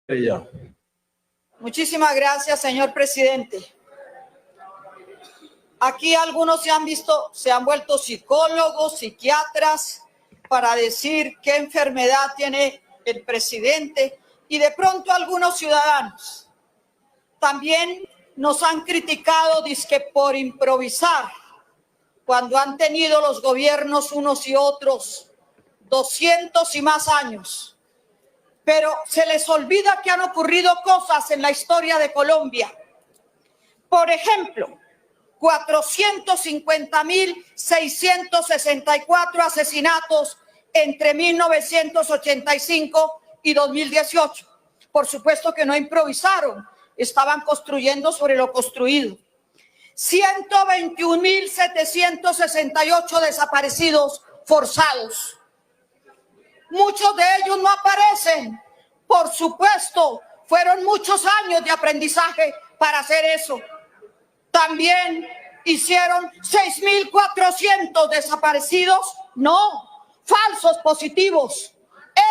Ya. Muchísimas gracias, señor presidente. Aquí algunos se han vuelto psicólogos, psiquiatras, para decir qué enfermedad tiene el presidente, y de pronto algunos ciudadanos también nos han criticado dizque por improvisar, cuando han tenido los gobiernos unos y otros 200 y más años. Pero se les olvida que han ocurrido cosas en la historia de Colombia. Por ejemplo, 450.664 asesinatos entre 1985 y 2018. Por supuesto que no improvisaron, estaban construyendo sobre lo construido. 121.768 desaparecidos forzados. Muchos de ellos no aparecen. Por supuesto, fueron muchos años de aprendizaje para hacer eso. También hicieron 6.400 desaparecidos, no, falsos positivos.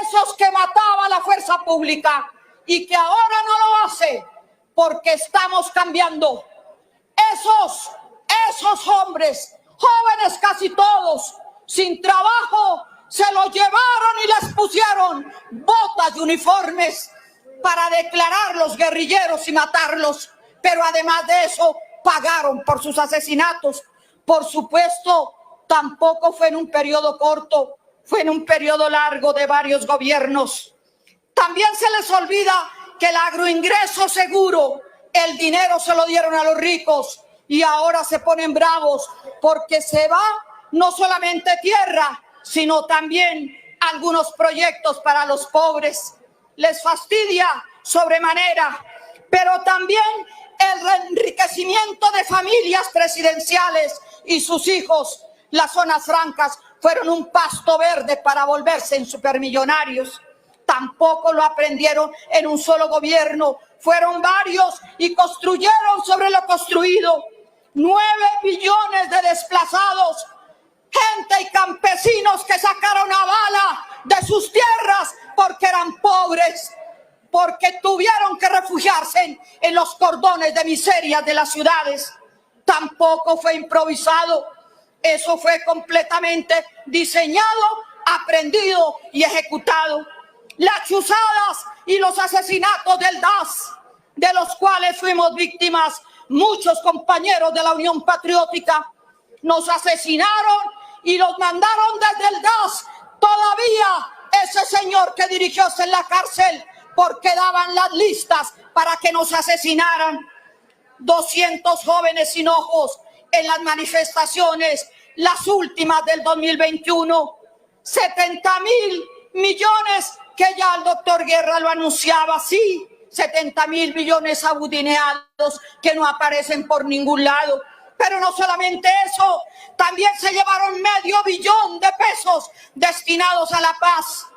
Esos que mataba la fuerza pública y que ahora no lo hace porque estamos cambiando. Esos hombres, jóvenes casi todos, sin trabajo, se los llevaron y les pusieron botas y uniformes para declararlos guerrilleros y matarlos. Pero además de eso, pagaron por sus asesinatos. Por supuesto, tampoco fue en un periodo corto, fue en un periodo largo de varios gobiernos. También se les olvida que el agroingreso seguro, el dinero se lo dieron a los ricos y ahora se ponen bravos porque se va no solamente tierra, sino también algunos proyectos para los pobres. Les fastidia sobremanera, pero también el enriquecimiento de familias presidenciales y sus hijos. Las zonas francas fueron un pasto verde para volverse en supermillonarios. Tampoco lo aprendieron en un solo gobierno, fueron varios y construyeron sobre lo construido. 9 millones de desplazados, gente y campesinos que sacaron a bala de sus tierras porque eran pobres, porque tuvieron que refugiarse en los cordones de miseria de las ciudades. Tampoco fue improvisado, eso fue completamente diseñado, aprendido y ejecutado. Las chuzadas y los asesinatos del DAS, de los cuales fuimos víctimas muchos compañeros de la Unión Patriótica, nos asesinaron y los mandaron desde el DAS. Todavía ese señor que dirigió en la cárcel porque daban las listas para que nos asesinaran. 200 jóvenes sin ojos en las manifestaciones, las últimas del 2021. 70.000 millones que ya el doctor Guerra lo anunciaba, sí, 70.000 millones abudineados que no aparecen por ningún lado. Pero no solamente eso, también se llevaron $500 millones de pesos destinados a la paz.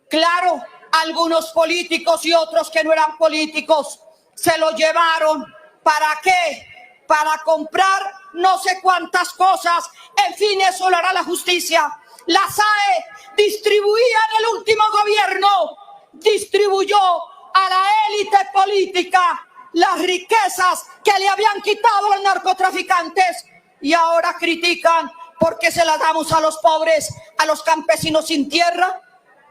Claro, algunos políticos y otros que no eran políticos se lo llevaron. ¿Para qué? Para comprar no sé cuántas cosas. En fin, eso lo hará la justicia. La SAE distribuía en el último gobierno, distribuyó a la élite política las riquezas que le habían quitado a los narcotraficantes y ahora critican porque se las damos a los pobres, a los campesinos sin tierra.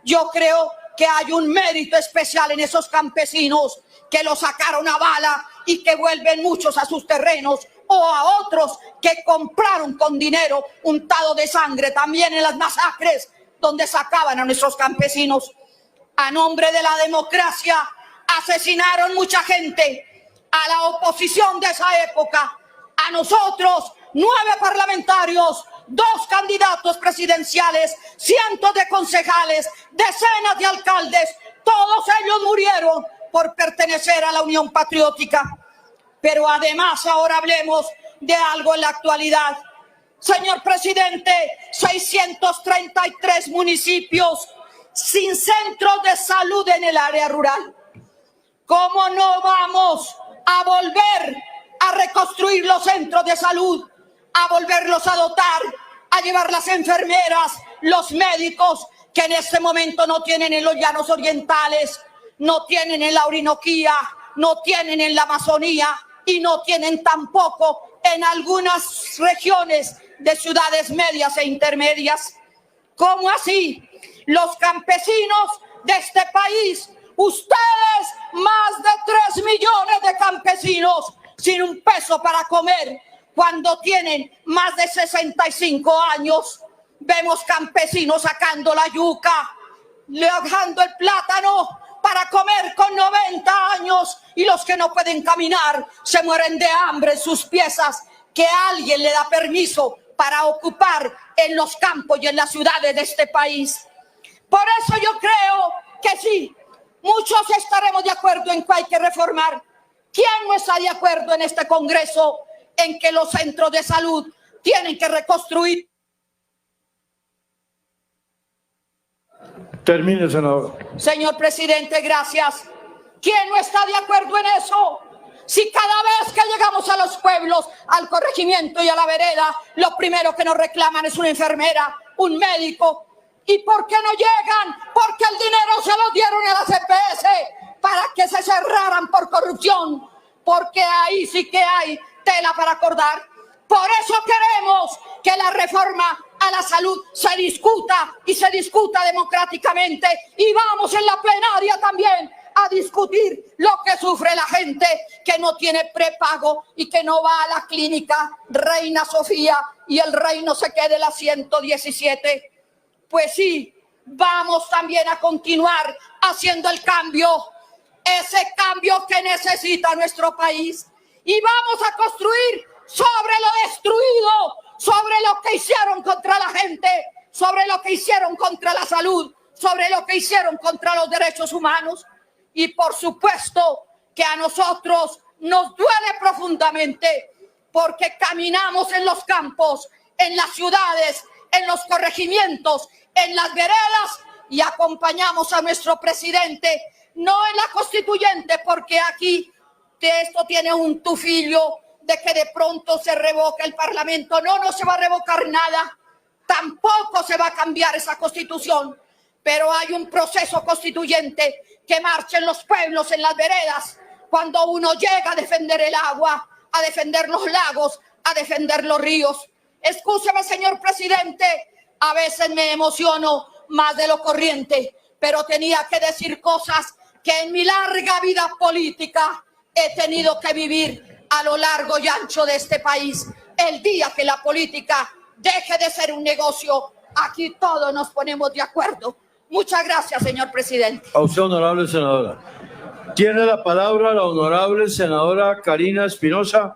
Yo creo que hay un mérito especial en esos campesinos que los sacaron a bala y que vuelven muchos a sus terrenos, o a otros que compraron con dinero untado de sangre también en las masacres donde sacaban a nuestros campesinos. A nombre de la democracia asesinaron mucha gente, a la oposición de esa época, a nosotros, 9 parlamentarios, 2 candidatos presidenciales, cientos de concejales, decenas de alcaldes, todos ellos murieron por pertenecer a la Unión Patriótica. Pero además ahora hablemos de algo en la actualidad. Señor presidente, 633 municipios sin centros de salud en el área rural. ¿Cómo no vamos a volver a reconstruir los centros de salud, a volverlos a dotar, a llevar las enfermeras, los médicos que en este momento no tienen en los llanos orientales? no tienen en la Orinoquía, no tienen en la Amazonía y no tienen tampoco en algunas regiones de ciudades medias e intermedias. ¿Cómo así? Los campesinos de este país, ustedes, más de 3 millones de campesinos sin un peso para comer, cuando tienen más de 65 años. Vemos campesinos sacando la yuca, dejando el plátano para comer con 90 años, y los que no pueden caminar se mueren de hambre en sus piezas, que alguien le da permiso para ocupar en los campos y en las ciudades de este país. Por eso yo creo que sí, muchos estaremos de acuerdo en que hay que reformar. ¿Quién no está de acuerdo en este Congreso en que los centros de salud tienen que reconstruir? Termine, senador. Señor presidente, gracias. ¿Quién no está de acuerdo en eso? Si cada vez que llegamos a los pueblos, al corregimiento y a la vereda, lo primero que nos reclaman es una enfermera, un médico. ¿Y por qué no llegan? Porque el dinero se lo dieron a las EPS para que se cerraran por corrupción. Porque ahí sí que hay tela para cortar. Por eso queremos que la reforma a la salud se discuta y se discuta democráticamente, y vamos en la plenaria también a discutir lo que sufre la gente que no tiene prepago y que no va a la clínica Reina Sofía y el rey no se quede la 117. Pues sí, vamos también a continuar haciendo el cambio, ese cambio que necesita nuestro país, y vamos a construir sobre lo destruido, sobre lo que hicieron contra la gente, sobre lo que hicieron contra la salud, sobre lo que hicieron contra los derechos humanos. Y por supuesto que a nosotros nos duele profundamente, porque caminamos en los campos, en las ciudades, en los corregimientos, en las veredas, y acompañamos a nuestro presidente, no en la constituyente, porque aquí esto tiene un tufillo de que de pronto se revoca el Parlamento. No, no se va a revocar nada, tampoco se va a cambiar esa Constitución, pero hay un proceso constituyente que marcha en los pueblos, en las veredas, cuando uno llega a defender el agua, a defender los lagos, a defender los ríos. Excúseme, señor presidente, a veces me emociono más de lo corriente, pero tenía que decir cosas que en mi larga vida política he tenido que vivir a lo largo y ancho de este país. El día que la política deje de ser un negocio, aquí todos nos ponemos de acuerdo. Muchas gracias, señor presidente. A usted, honorable senadora. Tiene la palabra la honorable senadora Karina Espinosa.